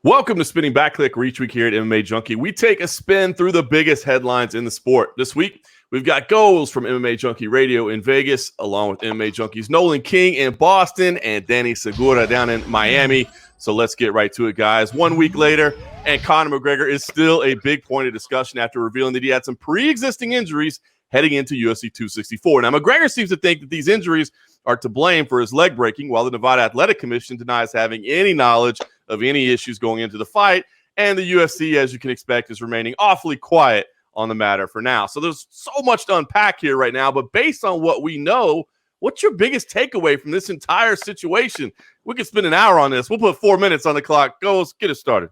Welcome to Spinning Back Clique each week here at MMA Junkie. We take a spin through the biggest headlines in the sport. This week, we've got goals from MMA Junkie Radio in Vegas, along with MMA Junkies Nolan King in Boston and Danny Segura down in Miami. So let's get right to it, guys. 1 week later, and Conor McGregor is still a big point of discussion after revealing that he had some pre-existing injuries heading into UFC 264. Now, McGregor seems to think that these injuries are to blame for his leg breaking, while the Nevada Athletic Commission denies having any knowledge of any issues going into the fight. And the UFC, as you can expect, is remaining awfully quiet on the matter for now. So there's so much to unpack here right now. But based on what we know, what's your biggest takeaway from this entire situation? We could spend an hour on this. We'll put 4 minutes on the clock. Go, let's get it started.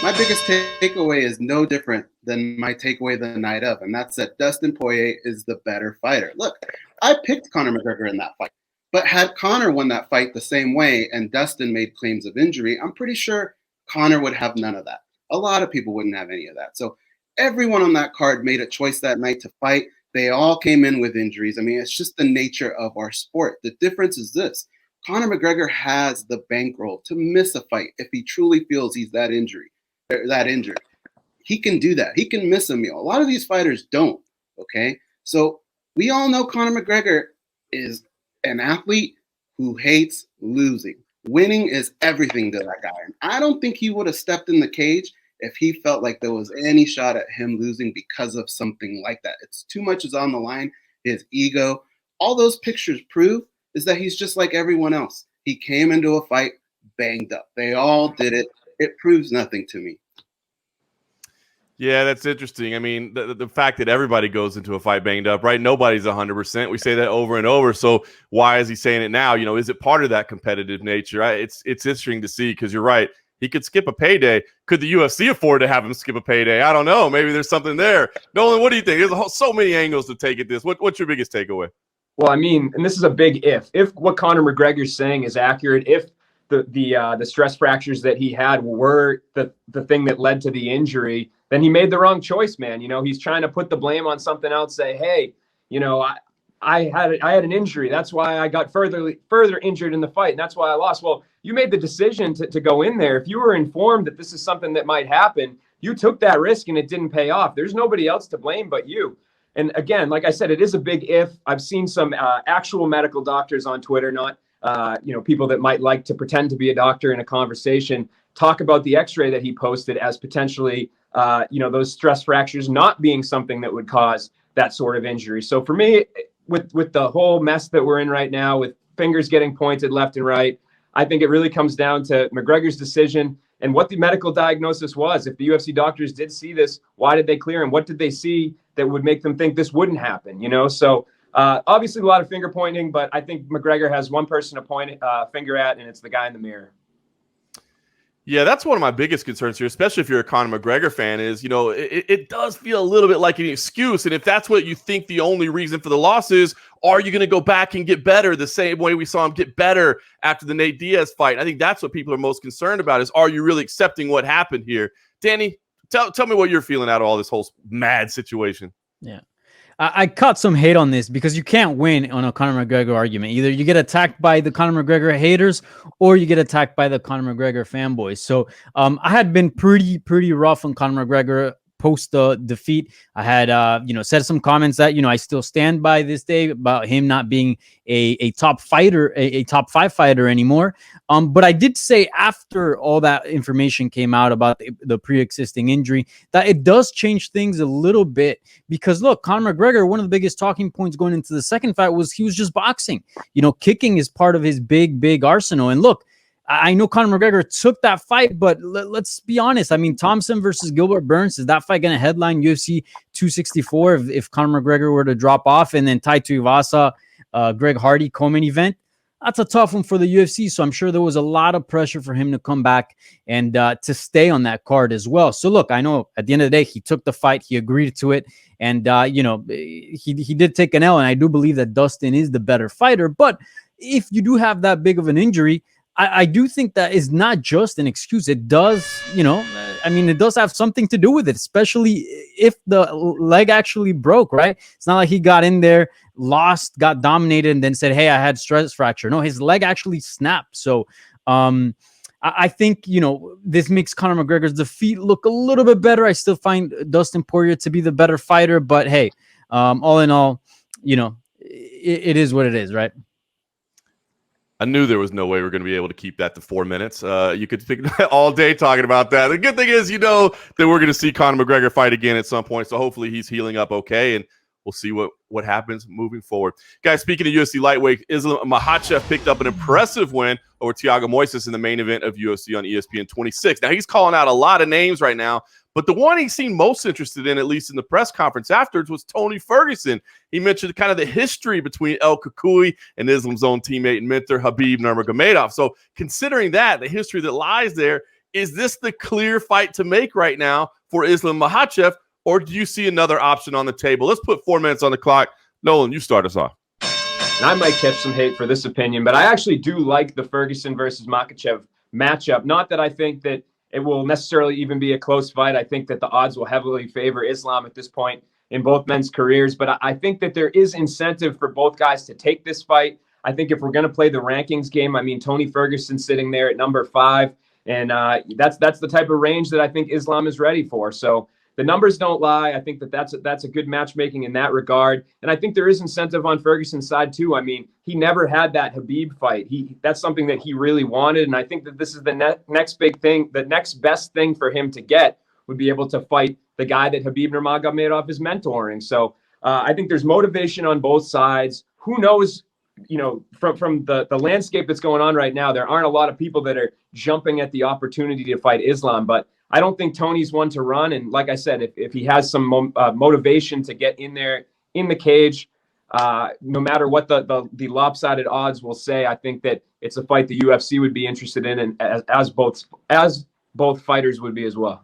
My biggest takeaway is no different than my takeaway the night of, and that's that Dustin Poirier is the better fighter. Look, I picked Conor McGregor in that fight, but had Conor won that fight the same way and Dustin made claims of injury, I'm pretty sure Conor would have none of that. A lot of people wouldn't have any of that. So everyone on that card made a choice that night to fight. They all came in with injuries. I mean, it's just the nature of our sport. The difference is this. Conor McGregor has the bankroll to miss a fight if he truly feels he's that injured. He can do that. He can miss a meal. A lot of these fighters don't, okay? So we all know Conor McGregor is an athlete who hates losing. Winning is everything to that guy. And I don't think he would have stepped in the cage if he felt like there was any shot at him losing because of something like that. It's too much is on the line, his ego. All those pictures prove is that he's just like everyone else. He came into a fight banged up. They all did it. It proves nothing to me. Yeah, that's interesting. I mean, the fact that everybody goes into a fight banged up, right? Nobody's 100%. We say that over and over. So why is he saying it now? You know, is it part of that competitive nature? It's interesting to see because you're right. He could skip a payday. Could the UFC afford to have him skip a payday? I don't know. Maybe there's something there. Nolan, what do you think? There's so many angles to take at this. What's your biggest takeaway? Well, I mean, and this is a big if. If what Conor McGregor's saying is accurate, if the stress fractures that he had were the thing that led to the injury, then he made the wrong choice, man. You know, he's trying to put the blame on something else, say, hey, you know, I had an injury. That's why I got further injured in the fight. And that's why I lost. Well, you made the decision to go in there. If you were informed that this is something that might happen, you took that risk and it didn't pay off. There's nobody else to blame but you. And again, like I said, it is a big if. I've seen some actual medical doctors on Twitter, not people that might like to pretend to be a doctor in a conversation, talk about the x-ray that he posted as potentially, those stress fractures not being something that would cause that sort of injury. So for me, with the whole mess that we're in right now, with fingers getting pointed left and right, I think it really comes down to McGregor's decision and what the medical diagnosis was. If the UFC doctors did see this, why did they clear him? What did they see that would make them think this wouldn't happen? You know, so obviously a lot of finger pointing, but I think McGregor has one person to point finger at, and it's the guy in the mirror. Yeah, that's one of my biggest concerns here, especially if you're a Conor McGregor fan, is, you know, it does feel a little bit like an excuse. And if that's what you think the only reason for the loss is, are you going to go back and get better the same way we saw him get better after the Nate Diaz fight? I think that's what people are most concerned about is, are you really accepting what happened here? Danny, tell me what you're feeling out of all this whole mad situation. Yeah. I caught some hate on this because you can't win on a Conor McGregor argument. Either you get attacked by the Conor McGregor haters or you get attacked by the Conor McGregor fanboys. So I had been pretty rough on Conor McGregor post the defeat. I had, said some comments that, I still stand by this day about him not being a top fighter, a top 5 fighter anymore. But I did say after all that information came out about the pre-existing injury that it does change things a little bit because look, Conor McGregor, one of the biggest talking points going into the second fight was he was just boxing. Kicking is part of his big arsenal. And look, I know Conor McGregor took that fight, but let's be honest. I mean, Thompson versus Gilbert Burns, is that fight going to headline UFC 264 if Conor McGregor were to drop off? And then Tai Tuivasa, Greg Hardy co-main event? That's a tough one for the UFC. So I'm sure there was a lot of pressure for him to come back and to stay on that card as well. So look, I know at the end of the day, he took the fight. He agreed to it. And, he did take an L. And I do believe that Dustin is the better fighter. But if you do have that big of an injury, I do think that is not just an excuse. It does, it does have something to do with it, especially if the leg actually broke, right? It's not like he got in there, lost, got dominated, and then said, hey, I had stress fracture. No, his leg actually snapped. So I I think, this makes Conor McGregor's defeat look a little bit better. I still find Dustin Poirier to be the better fighter, but hey, all in all, it is what it is, right? I knew there was no way we're going to be able to keep that to 4 minutes. You could think all day talking about that. The good thing is, that we're going to see Conor McGregor fight again at some point. So hopefully he's healing up okay, and we'll see what happens moving forward. Guys, speaking of UFC lightweight, Islam Makhachev picked up an impressive win over Thiago Moises in the main event of UFC on ESPN 26. Now, he's calling out a lot of names right now, but the one he seemed most interested in, at least in the press conference afterwards, was Tony Ferguson. He mentioned kind of the history between El Kukui and Islam's own teammate and mentor, Khabib Nurmagomedov. So considering that, the history that lies there, is this the clear fight to make right now for Islam Makhachev, or do you see another option on the table? Let's put 4 minutes on the clock. Nolan, you start us off. And I might catch some hate for this opinion, but I actually do like the Ferguson versus Makhachev matchup. Not that I think that it will necessarily even be a close fight. I think that the odds will heavily favor Islam at this point in both men's careers, but I think that there is incentive for both guys to take this fight. I think if we're going to play the rankings game, Tony Ferguson sitting there at number 5, and that's the type of range that I think Islam is ready for. So the numbers don't lie. I think that's a good matchmaking in that regard. And I think there is incentive on Ferguson's side too. He never had that Khabib fight. That's something that he really wanted. And I think that this is the next big thing. The next best thing for him to get would be able to fight the guy that Khabib Nurmagomedov is mentoring. So I think there's motivation on both sides. Who knows, from the landscape that's going on right now, there aren't a lot of people that are jumping at the opportunity to fight Islam, but I don't think Tony's one to run. And like I said, if he has some motivation to get in there in the cage, no matter what the lopsided odds will say, I think that it's a fight the UFC would be interested in, and as both fighters would be as well.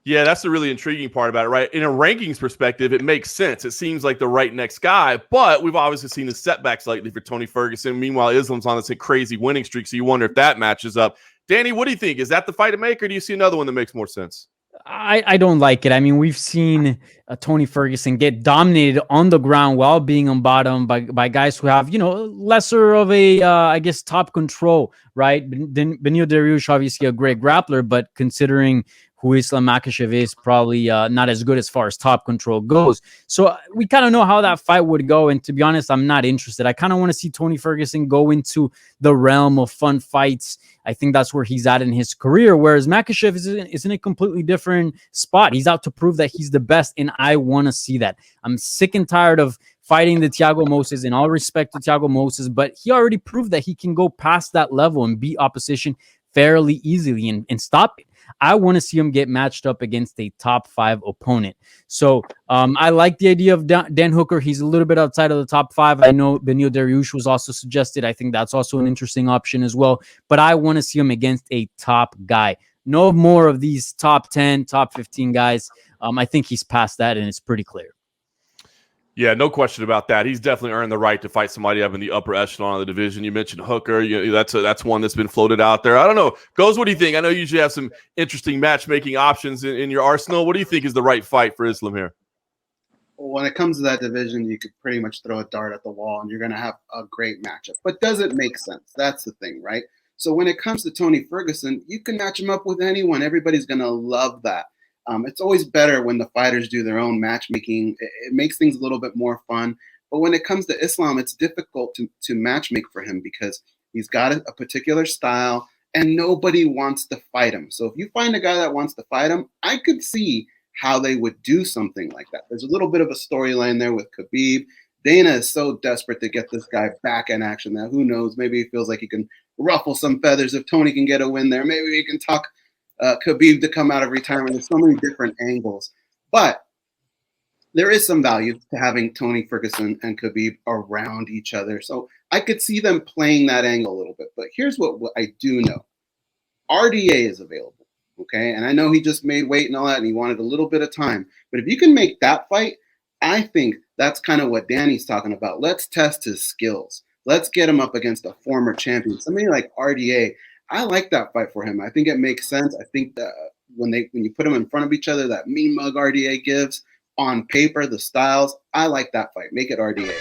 Yeah, that's the really intriguing part about it, right? In a rankings perspective, it makes sense. It seems like the right next guy, but we've obviously seen the setbacks lately for Tony Ferguson. Meanwhile, Islam's on this crazy winning streak, so you wonder if that matches up. Danny, what do you think? Is that the fight to make, or do you see another one that makes more sense? I don't like it. We've seen Tony Ferguson get dominated on the ground while being on bottom by guys who have, lesser of a, top control, right? Beneil Dariush, obviously a great grappler, but considering who Islam Makhachev is, probably not as good as far as top control goes. So we kind of know how that fight would go. And to be honest, I'm not interested. I kind of want to see Tony Ferguson go into the realm of fun fights. I think that's where he's at in his career, whereas Makhachev is in a completely different spot. He's out to prove that he's the best, and I want to see that. I'm sick and tired of fighting the Thiago Moises, in all respect to Thiago Moises, but he already proved that he can go past that level and beat opposition fairly easily and stop it. I want to see him get matched up against a top 5 opponent. So I like the idea of Dan Hooker. He's a little bit outside of the top 5. I know Beneil Dariush was also suggested. I think that's also an interesting option as well. But I want to see him against a top guy. No more of these top 10, top 15 guys. I think he's past that, and it's pretty clear. Yeah, no question about that. He's definitely earned the right to fight somebody up in the upper echelon of the division. You mentioned Hooker. That's one that's been floated out there. I don't know. Goes, what do you think? I know you usually have some interesting matchmaking options in your arsenal. What do you think is the right fight for Islam here? Well, when it comes to that division, you could pretty much throw a dart at the wall, and you're going to have a great matchup. But does it make sense? That's the thing, right? So when it comes to Tony Ferguson, you can match him up with anyone. Everybody's going to love that. It's always better when the fighters do their own matchmaking. It makes things a little bit more fun. But when it comes to Islam, it's difficult to matchmake for him because he's got a particular style and nobody wants to fight him. So if you find a guy that wants to fight him, I could see how they would do something like that. There's a little bit of a storyline there with Khabib. Dana is so desperate to get this guy back in action that who knows, maybe he feels like he can ruffle some feathers if Tony can get a win there. Maybe he can talk Khabib to come out of retirement. There's so many different angles. But there is some value to having Tony Ferguson and Khabib around each other. So I could see them playing that angle a little bit. But here's what I do know. RDA is available, okay? And I know he just made weight and all that, and he wanted a little bit of time. But if you can make that fight, I think that's kind of what Danny's talking about. Let's test his skills. Let's get him up against a former champion. Somebody like RDA, I like that fight for him. I think it makes sense. I think that when you put them in front of each other, that mean mug RDA gives on paper, the styles, I like that fight. Make it RDA.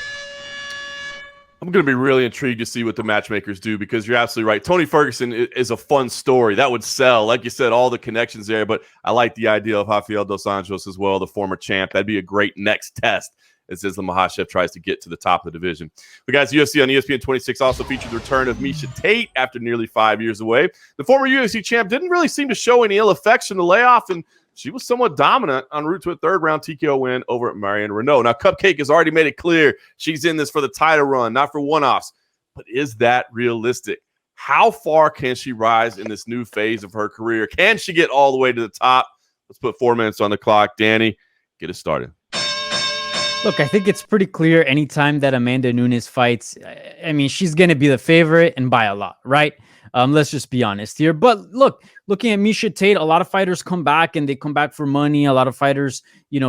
I'm going to be really intrigued to see what the matchmakers do, because you're absolutely right. Tony Ferguson is a fun story. That would sell. Like you said, all the connections there, but I like the idea of Rafael dos Anjos as well, the former champ. That'd be a great next test as Islam Makhachev tries to get to the top of the division. But guys, UFC on ESPN 26 also featured the return of Miesha Tate after nearly 5 years away. The former UFC champ didn't really seem to show any ill effects from the layoff, and she was somewhat dominant en route to a third-round TKO win over at Marianne Renault. Now, Cupcake has already made it clear she's in this for the title run, not for one-offs. But is that realistic? How far can she rise in this new phase of her career? Can she get all the way to the top? Let's put 4 minutes on the clock. Danny, get us started. Look, I think it's pretty clear anytime that Amanda Nunes fights, I mean, she's going to be the favorite and by a lot, right? Let's just be honest here. But look, looking at Miesha Tate, a lot of fighters come back and they come back for money. A lot of fighters,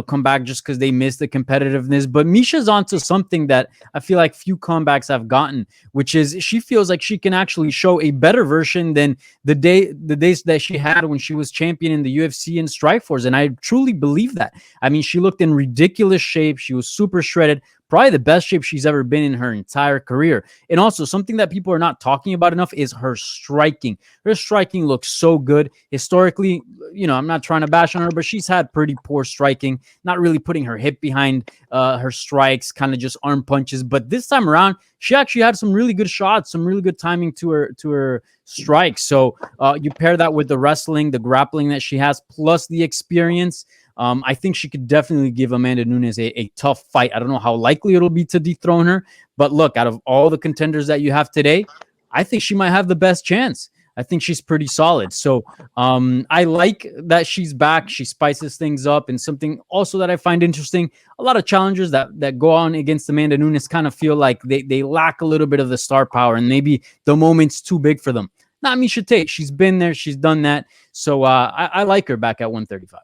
come back just because they miss the competitiveness. But Miesha's onto something that I feel like few comebacks have gotten, which is she feels like she can actually show a better version than the days that she had when she was champion in the UFC and Strikeforce. And I truly believe that. I mean, she looked in ridiculous shape. She was super shredded. Probably the best shape she's ever been in her entire career. And also something that people are not talking about enough is her striking. Her striking looks so good. Historically, I'm not trying to bash on her, but she's had pretty poor striking, not really putting her hip behind her strikes, kind of just arm punches. But this time around, she actually had some really good shots, some really good timing to her strikes. So you pair that with the wrestling, the grappling that she has, plus the experience. I think she could definitely give Amanda Nunes a tough fight. I don't know how likely it'll be to dethrone her, but look, out of all the contenders that you have today, I think she might have the best chance. I think she's pretty solid. So I like that she's back. She spices things up. And something also that I find interesting, a lot of challengers that go on against Amanda Nunes kind of feel like they lack a little bit of the star power and maybe the moment's too big for them. Not Miesha Tate. She's been there. She's done that. So I like her back at 135.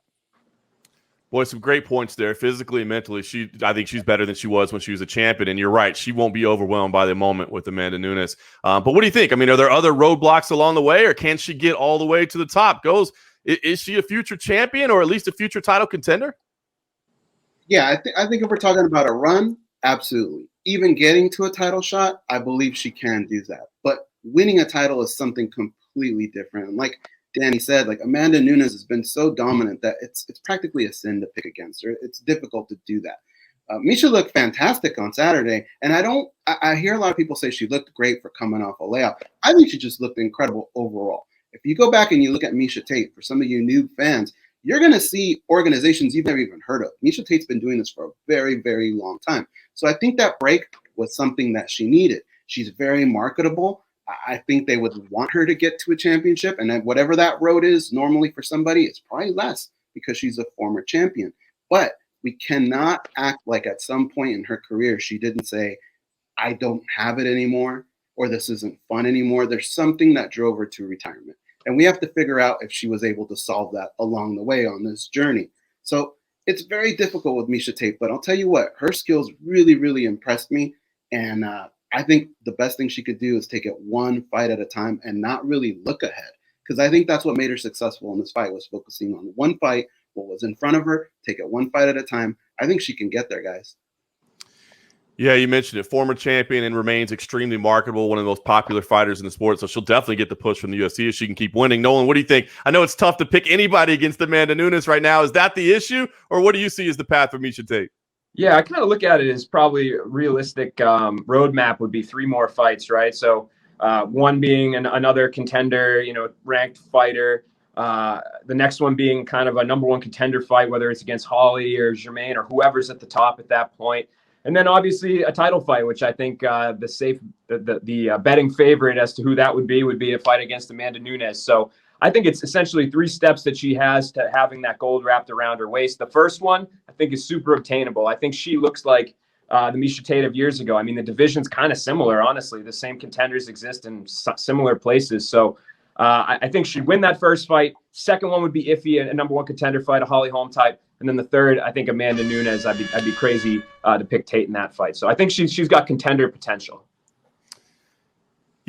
Boy, some great points there. Physically and mentally, I think she's better than she was when she was a champion. And you're right, she won't be overwhelmed by the moment with Amanda Nunes. But what do you think? I mean, are there other roadblocks along the way, or can she get all the way to the top? Is she a future champion, or at least a future title contender? Yeah, I think if we're talking about a run, absolutely. Even getting to a title shot, I believe she can do that. But winning a title is something completely different. And like Danny said, like Amanda Nunes has been so dominant that it's practically a sin to pick against her. It's difficult to do that. Miesha looked fantastic on Saturday, and I hear a lot of people say she looked great for coming off a layoff. I think she just looked incredible overall. If you go back and you look at Miesha Tate, for some of you new fans, you're going to see organizations you've never even heard of. Miesha Tate's been doing this for a very, very long time. So I think that break was something that she needed. She's very marketable. I think they would want her to get to a championship, and then whatever that road is normally for somebody, it's probably less because she's a former champion. But we cannot act like at some point in her career she didn't say, I don't have it anymore, or this isn't fun anymore. There's something that drove her to retirement. And we have to figure out if she was able to solve that along the way on this journey. So it's very difficult with Miesha Tate, but I'll tell you what, her skills really, really impressed me. And I think the best thing she could do is take it one fight at a time and not really look ahead. Because I think that's what made her successful in this fight, was focusing on one fight, what was in front of her, take it one fight at a time. I think she can get there, guys. Yeah, you mentioned it. Former champion and remains extremely marketable, one of the most popular fighters in the sport. So she'll definitely get the push from the UFC if she can keep winning. Nolan, what do you think? I know it's tough to pick anybody against Amanda Nunes right now. Is that the issue, or what do you see as the path for Miesha Tate? Yeah, I kind of look at it as probably a realistic roadmap would be 3 more fights, right? So one being another contender, ranked fighter. The next one being kind of a number 1 contender fight, whether it's against Holly or Germaine or whoever's at the top at that point. And then obviously a title fight, which I think the betting favorite as to who that would be a fight against Amanda Nunes. So I think it's essentially 3 steps that she has to having that gold wrapped around her waist. The first one I think is super obtainable. I think she looks like the Miesha Tate of years ago. I mean, the division's kind of similar, honestly. The same contenders exist in similar places. So I think she'd win that first fight. Second one would be iffy, a number 1 contender fight, a Holly Holm type. And then the third, I think Amanda Nunes. I'd be crazy to pick Tate in that fight. So I think she's got contender potential.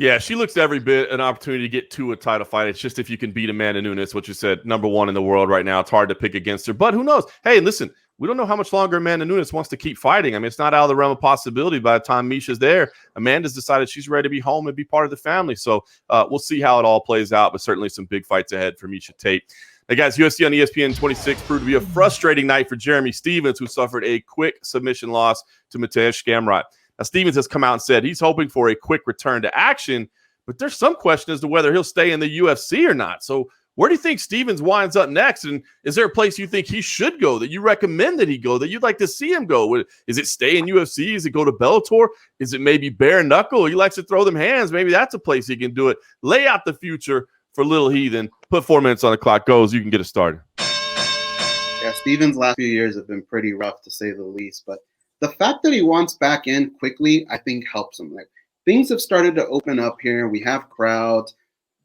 Yeah, she looks every bit an opportunity to get to a title fight. It's just if you can beat Amanda Nunes, what you said, number 1 in the world right now. It's hard to pick against her, but who knows? Hey, listen, we don't know how much longer Amanda Nunes wants to keep fighting. I mean, it's not out of the realm of possibility by the time Miesha's there. Amanda's decided she's ready to be home and be part of the family. So we'll see how it all plays out, but certainly some big fights ahead for Miesha Tate. Now, guys, UFC on ESPN 26 proved to be a frustrating night for Jeremy Stephens, who suffered a quick submission loss to Mateusz Gamrot. Now, Stephens has come out and said he's hoping for a quick return to action, but there's some question as to whether he'll stay in the UFC or not. So where do you think Stephens winds up next? And is there a place you think he should go, that you recommend that he go, that you'd like to see him go? Is it stay in UFC? Is it go to Bellator? Is it maybe bare knuckle? He likes to throw them hands. Maybe that's a place he can do it. Lay out the future for Little Heathen. Put 4 minutes on the clock. Goes. You can get it started. Yeah, Stephens' last few years have been pretty rough, to say the least. But the fact that he wants back in quickly, I think, helps him. Like, things have started to open up here. We have crowds.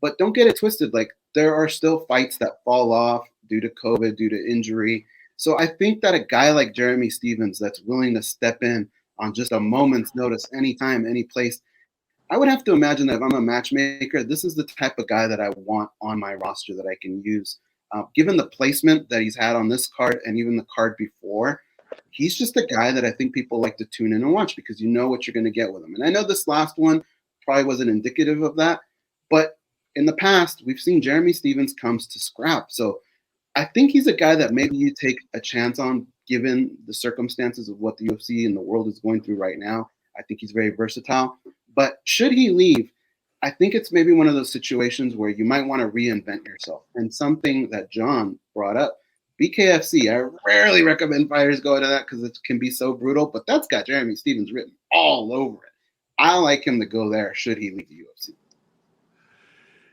But don't get it twisted. Like, there are still fights that fall off due to COVID, due to injury. So I think that a guy like Jeremy Stephens that's willing to step in on just a moment's notice, anytime, any place, I would have to imagine that if I'm a matchmaker, this is the type of guy that I want on my roster that I can use. Given the placement that he's had on this card and even the card before, he's just a guy that I think people like to tune in and watch because you know what you're going to get with him. And I know this last one probably wasn't indicative of that, but in the past, we've seen Jeremy Stephens comes to scrap. So I think he's a guy that maybe you take a chance on given the circumstances of what the UFC and the world is going through right now. I think he's very versatile. But should he leave, I think it's maybe one of those situations where you might want to reinvent yourself. And something that John brought up, BKFC, I rarely recommend fighters go to that because it can be so brutal, but that's got Jeremy Stephens written all over it. I like him to go there should he leave the UFC.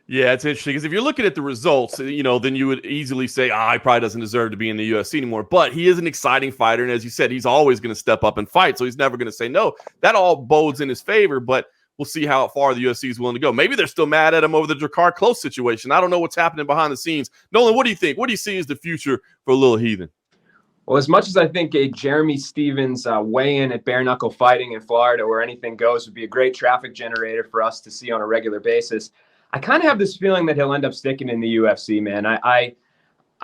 Yeah, it's interesting because if you're looking at the results, then you would easily say, he probably doesn't deserve to be in the UFC anymore. But he is an exciting fighter. And as you said, he's always going to step up and fight. So he's never going to say no. That all bodes in his favor, but we'll see how far the UFC is willing to go. Maybe they're still mad at him over the Drakkar Klose situation. I don't know what's happening behind the scenes. Nolan, what do you think? What do you see as the future for Little Heathen? Well, as much as I think a Jeremy Stephens weigh-in at bare knuckle fighting in Florida where anything goes would be a great traffic generator for us to see on a regular basis, I kind of have this feeling that he'll end up sticking in the UFC, man. I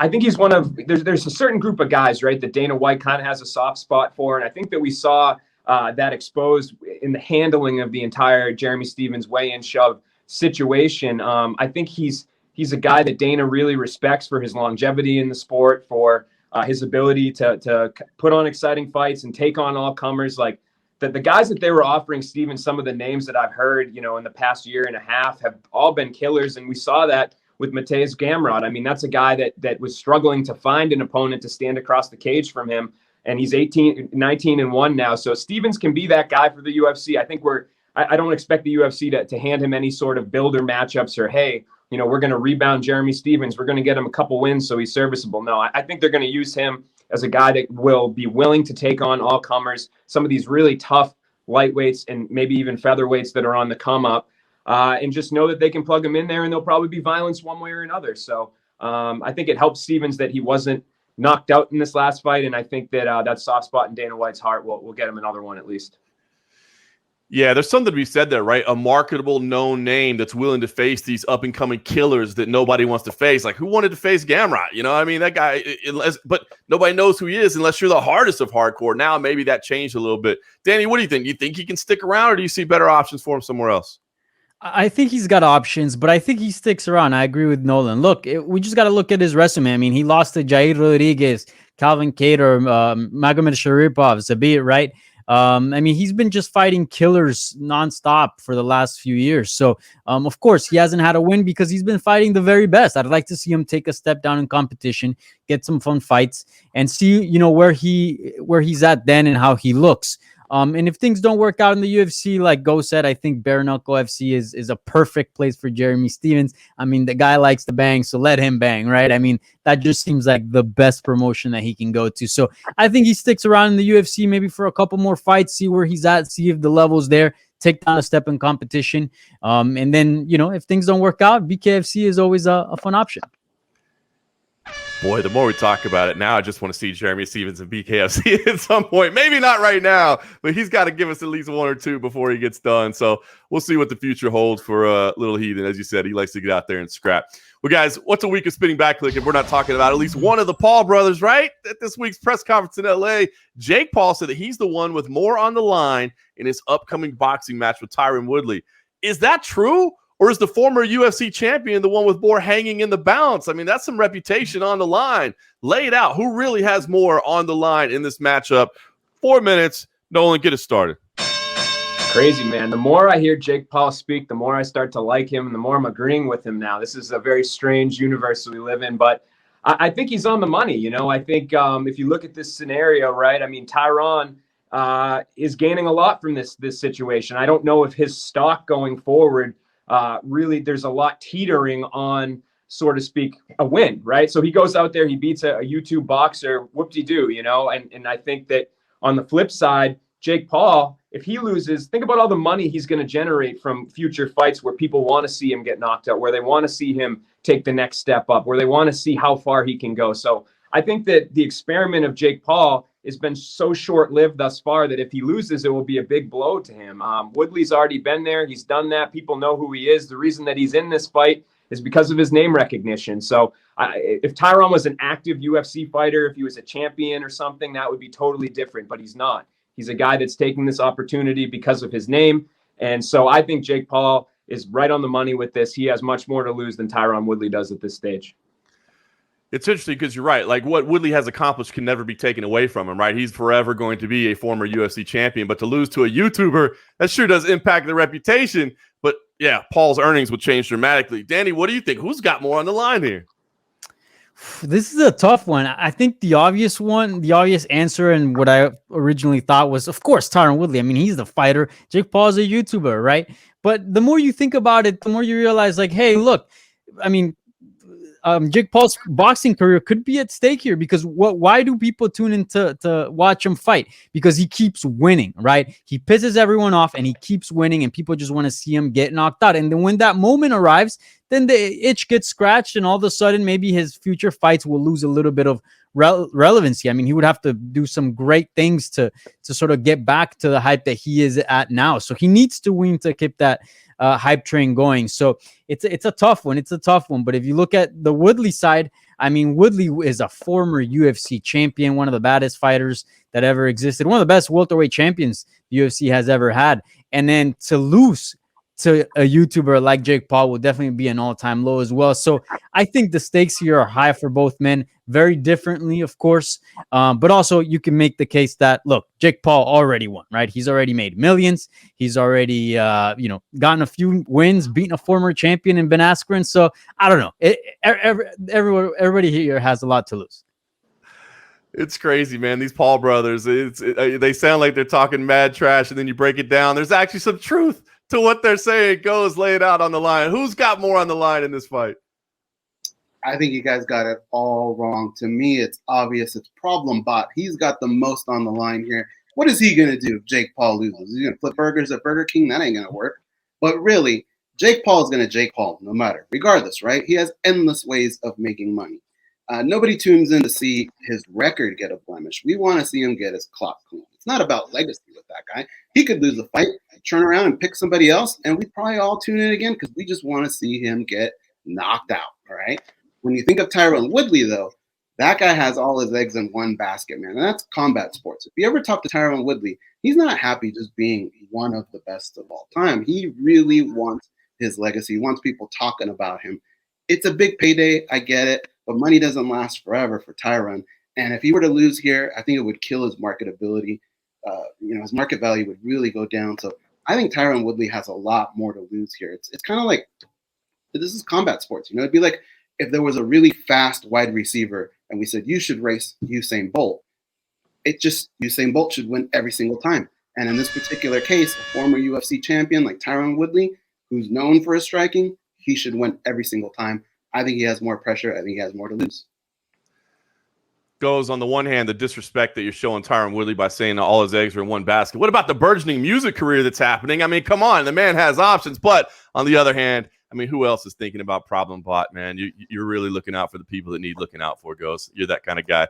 think he's one of there's a certain group of guys, right, that Dana White kind of has a soft spot for, and I think that we saw that exposed in the handling of the entire Jeremy Stephens weigh-in shove situation. I think he's a guy that Dana really respects for his longevity in the sport, for his ability to put on exciting fights and take on all comers. Like the guys that they were offering Stephens, some of the names that I've heard, in the past year and a half have all been killers. And we saw that with Mateusz Gamrot. I mean, that's a guy that was struggling to find an opponent to stand across the cage from him. And he's 19-1 now. So Stephens can be that guy for the UFC. I think I don't expect the UFC to hand him any sort of builder matchups or, hey, we're going to rebound Jeremy Stephens. We're going to get him a couple wins so he's serviceable. No, I think they're going to use him as a guy that will be willing to take on all comers, some of these really tough lightweights and maybe even featherweights that are on the come up, and just know that they can plug him in there and there'll probably be violence one way or another. So I think it helps Stephens that he wasn't knocked out in this last fight. And I think that that soft spot in Dana White's heart will get him another one at least. Yeah, there's something to be said there, right? A marketable, known name that's willing to face these up-and-coming killers that nobody wants to face. Like, who wanted to face Gamrot? I mean, that guy, but nobody knows who he is unless you're the hardest of hardcore. Now, maybe that changed a little bit. Danny, what do you think? Do you think he can stick around, or do you see better options for him somewhere else? I think he's got options, but I think he sticks around. I agree with Nolan. Look, we just got to look at his resume. I mean, he lost to Jair Rodriguez, Calvin Kattar, Magomed Sharipov, Zabit, right? I mean, he's been just fighting killers nonstop for the last few years. So, of course, he hasn't had a win because he's been fighting the very best. I'd like to see him take a step down in competition, get some fun fights, and see, where he's at then and how he looks. And if things don't work out in the UFC, like Go said, I think Bare Knuckle FC is a perfect place for Jeremy Stephens. I mean, the guy likes to bang, so let him bang, right? I mean, that just seems like the best promotion that he can go to. So I think he sticks around in the UFC maybe for a couple more fights, see where he's at, see if the level's there, take down a step in competition. And then, if things don't work out, BKFC is always a fun option. Boy, the more we talk about it now, I just want to see Jeremy Stevens and BKFC at some point. Maybe not right now, but he's got to give us at least one or two before he gets done. So we'll see what the future holds for Little Heathen. As you said, he likes to get out there and scrap. Well, guys, what's a week of spinning back click if we're not talking about at least one of the Paul brothers, right? At this week's press conference in LA, Jake Paul said that he's the one with more on the line in his upcoming boxing match with Tyron Woodley. Is that true? Or is the former UFC champion the one with more hanging in the balance? I mean, that's some reputation on the line. Lay it out. Who really has more on the line in this matchup? 4 minutes. Nolan, get us started. Crazy, man. The more I hear Jake Paul speak, the more I start to like him, and the more I'm agreeing with him now. This is a very strange universe we live in, but I think he's on the money. You know, I think if you look at this scenario, right, I mean, Tyron is gaining a lot from this situation. I don't know if his stock going forward really, there's a lot teetering on, so to speak, a win, right? So he goes out there, he beats a YouTube boxer, whoop-de-doo, you know? And I think that on the flip side, Jake Paul, if he loses, think about all the money he's going to generate from future fights where people want to see him get knocked out, where they want to see him take the next step up, where they want to see how far he can go. So I think that the experiment of Jake Paul has been so short-lived thus far that if he loses, it will be a big blow to him. Woodley's already been there. He's done that. People know who he is. The reason that he's in this fight is because of his name recognition. So if Tyron was an active UFC fighter, if he was a champion or something, that would be totally different, but he's not. He's a guy that's taking this opportunity because of his name. And so I think Jake Paul is right on the money with this. He has much more to lose than Tyron Woodley does at this stage. It's interesting because you're right. Like what Woodley has accomplished can never be taken away from him, right? He's forever going to be a former UFC champion, but to lose to a YouTuber, that sure does impact the reputation. But yeah, Paul's earnings would change dramatically. Danny, what do you think? Who's got more on the line here? This is a tough one. I think the obvious answer, and what I originally thought was, of course, Tyron Woodley. I mean, he's the fighter. Jake Paul's a YouTuber, right? But the more you think about it, the more you realize, like, hey, look, I mean, Jake Paul's boxing career could be at stake here because why do people tune in to watch him fight? Because he keeps winning, right? He pisses everyone off and he keeps winning and people just want to see him get knocked out. And then when that moment arrives, then the itch gets scratched and all of a sudden maybe his future fights will lose a little bit of relevancy. I mean, he would have to do some great things to sort of get back to the hype that he is at now. So he needs to win to keep that hype train going. So it's a tough one. It's a tough one. But if you look at the Woodley side, I mean, Woodley is a former UFC champion, one of the baddest fighters that ever existed, one of the best welterweight champions the UFC has ever had. And then to lose to a YouTuber like Jake Paul will definitely be an all-time low as well. So I think the stakes here are high for both men, very differently, of course. But also you can make the case that, look, Jake Paul already won, right? He's already made millions. He's already, gotten a few wins, beaten a former champion in Ben Askren. So I don't know. Everybody here has a lot to lose. It's crazy, man. These Paul brothers, they sound like they're talking mad trash, and then you break it down. There's actually some truth to what they're saying. Goes lay it out on the line. Who's got more on the line in this fight? I think you guys got it all wrong. To me, it's obvious. It's Problem Bot. He's got the most on the line here. What is he going to do if Jake Paul loses? He's going to flip burgers at Burger King? That ain't going to work. But really, Jake Paul is going to Jake Paul no matter. Regardless, right? He has endless ways of making money. Nobody tunes in to see his record get a blemish. We want to see him get his clock clean. It's not about legacy with that guy. He could lose a fight, turn around and pick somebody else, and we probably all tune in again because we just want to see him get knocked out, all right? When you think of Tyron Woodley, though, that guy has all his eggs in one basket, man, and that's combat sports. If you ever talk to Tyron Woodley, he's not happy just being one of the best of all time. He really wants his legacy. He wants people talking about him. It's a big payday, I get it, but money doesn't last forever for Tyron. And if he were to lose here, I think it would kill his marketability. His market value would really go down. So I think Tyron Woodley has a lot more to lose here. It's kind of like, this is combat sports. It'd be like if there was a really fast wide receiver and we said, you should race Usain Bolt. Usain Bolt should win every single time. And in this particular case, a former UFC champion like Tyron Woodley, who's known for his striking, he should win every single time. I think he has more pressure. I think he has more to lose. Goes on the one hand, the disrespect that you're showing Tyron Woodley by saying all his eggs are in one basket. What about the burgeoning music career that's happening? I mean, come on, the man has options. But on the other hand, I mean, who else is thinking about problem bot, man? You're really looking out for the people that need looking out for, Ghost. You're that kind of guy.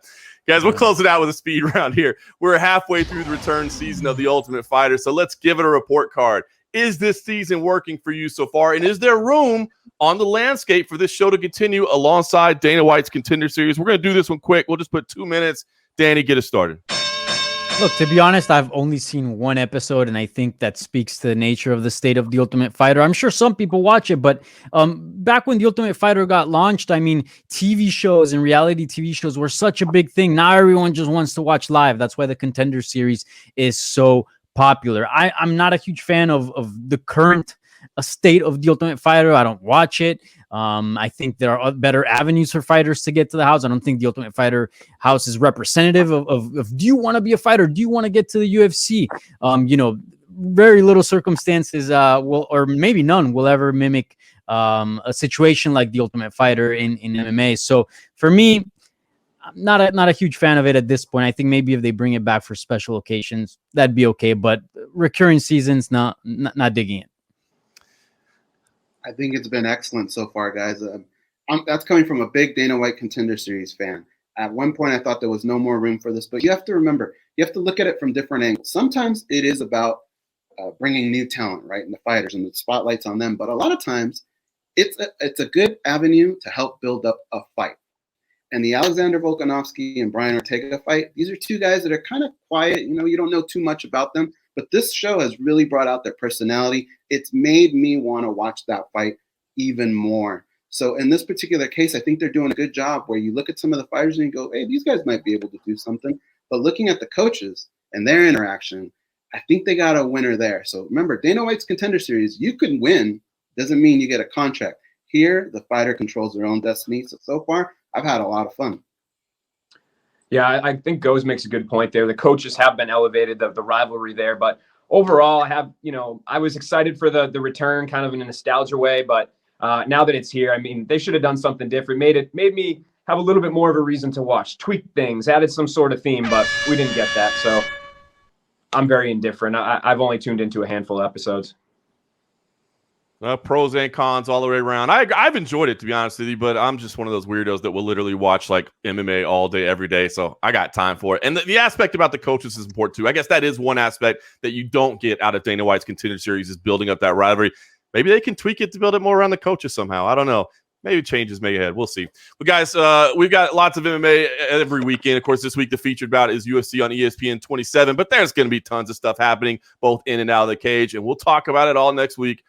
Guys, we'll close it out with a speed round here. We're halfway through the return season of The Ultimate Fighter, so let's give it a report card. Is this season working for you so far? And is there room on the landscape for this show to continue alongside Dana White's Contender Series? We're going to do this one quick. We'll just put 2 minutes. Danny, get us started. Look, to be honest, I've only seen one episode, and I think that speaks to the nature of the state of The Ultimate Fighter. I'm sure some people watch it, but back when The Ultimate Fighter got launched, I mean, TV shows and reality TV shows were such a big thing. Now everyone just wants to watch live. That's why the Contender Series is so popular. I'm not a huge fan of the current state of The Ultimate Fighter. I don't watch it. I think there are better avenues for fighters to get to the house. I don't think The Ultimate Fighter house is representative of do you want to be a fighter? Do you want to get to the UFC? Very little circumstances will, or maybe none, will ever mimic a situation like The Ultimate Fighter in MMA. So for me, I'm not a huge fan of it at this point. I think maybe if they bring it back for special occasions, that'd be okay. But recurring seasons, not digging it. I think it's been excellent so far, guys. That's coming from a big Dana White Contender Series fan. At one point, I thought there was no more room for this, but you have to remember, you have to look at it from different angles. Sometimes it is about bringing new talent, right, and the fighters and the spotlights on them. But a lot of times, it's a good avenue to help build up a fight. And the Alexander Volkanovski and Brian Ortega fight, these are two guys that are kind of quiet. You don't know too much about them. But this show has really brought out their personality. It's made me want to watch that fight even more. So in this particular case, I think they're doing a good job where you look at some of the fighters and you go, hey, these guys might be able to do something. But looking at the coaches and their interaction, I think they got a winner there. So remember, Dana White's Contender Series, you can win. Doesn't mean you get a contract. Here, the fighter controls their own destiny. So far, I've had a lot of fun. Yeah, I think Goes makes a good point there. The coaches have been elevated, the rivalry there. But overall, I was excited for the return kind of in a nostalgia way. But now that it's here, I mean, they should have done something different. Made me have a little bit more of a reason to watch. Tweaked things, added some sort of theme, but we didn't get that. So I'm very indifferent. I've only tuned into a handful of episodes. Pros and cons all the way around. I've enjoyed it, to be honest with you, but I'm just one of those weirdos that will literally watch like MMA all day, every day. So I got time for it. And the aspect about the coaches is important too. I guess that is one aspect that you don't get out of Dana White's Contender Series is building up that rivalry. Maybe they can tweak it to build it more around the coaches somehow. I don't know. Maybe changes may ahead. We'll see. But guys, we've got lots of MMA every weekend. Of course, this week the featured bout is UFC on ESPN 27, but there's going to be tons of stuff happening both in and out of the cage, and we'll talk about it all next week